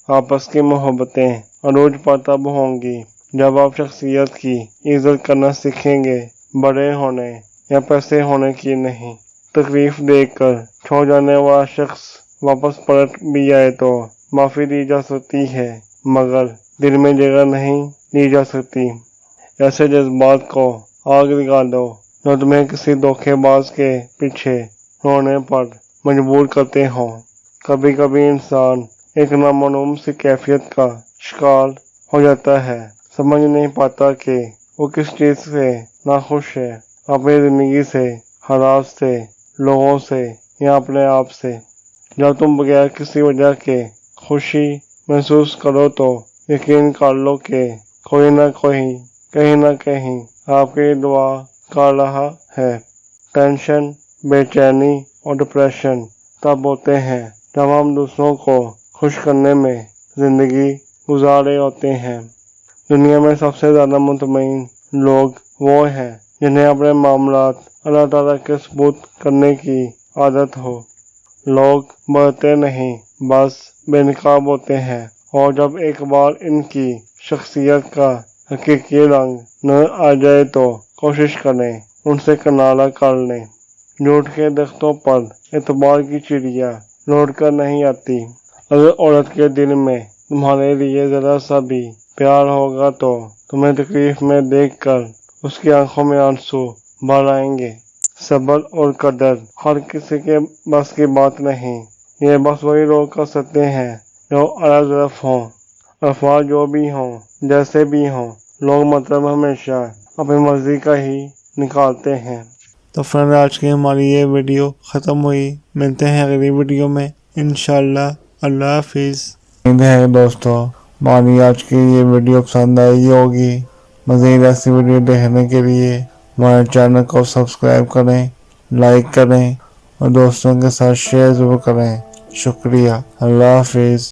आपस की मोहब्बतें अरूज पर तब होंगी जब आप शख्सियत की इज्जत करना सीखेंगे, बड़े होने या पैसे होने की नहीं। तकलीफ देकर छोड़ जाने वाला शख्स वापस पलट भी आए तो माफ़ी दी जा सकती है, मगर दिल में जगह नहीं ली जा सकती। ऐसे जज्बात को आग लगा दो जो तुम्हें किसी धोखेबाज के पीछे होने पर मजबूर करते हो। कभी कभी इंसान एक नामालूम सी कैफियत का शिकार हो जाता है, समझ नहीं पाता कि वो किस चीज़ से नाखुश है, अपनी ज़िंदगी से, हालात से, लोगों से या अपने आप से। जब तुम बगैर किसी वजह के खुशी महसूस करो तो यकीन कर लो कि कोई ना कोई कहीं ना कहीं आपकी दुआ कर रहा है। टेंशन, बेचैनी और डिप्रेशन तब होते हैं जब हम दूसरों को खुश करने में ज़िंदगी गुजार रहे होते हैं। दुनिया में सबसे ज़्यादा मुतमईन लोग वो हैं जिन्हें अपने मामलात अल्लाह ताला के सुपुर्द करने की आदत हो। लोग बढ़ते नहीं, बस बेनकाब होते हैं, और जब एक बार इनकी शख्सियत का हकीकी रंग न आ जाए तो कोशिश करें उनसे किनारा कर लें। झूठ के दस्तों पर एतबार की चिड़िया लौट कर नहीं आती। अगर औरत के दिल में तुम्हारे लिए ज़रा सा भी प्यार होगा तो तुम्हें तकलीफ में देखकर उसकी आंखों में आंसू भर आएंगे। सब्र और कदर हर किसी के बस की बात नहीं। ये बस वही लोग कर सकते हैं जो अरज़रफ हों। अल्फाज जो भी हों, जैसे भी हों, लोग मतलब हमेशा अपनी मर्जी का ही निकालते हैं। तो फ्रेंड, आज की हमारी ये वीडियो ख़त्म हुई। मिलते हैं अगली वीडियो में इंशाल्लाह। अल्लाह हाफिज़। उम्मीद है दोस्तों हमारी आज की ये वीडियो पसंद आई होगी। मज़ीद ऐसी वीडियो देखने के लिए हमारे चैनल को सब्सक्राइब करें, लाइक करें और दोस्तों के साथ शेयर ज़रूर करें। शुक्रिया। अल्लाह हाफिज़।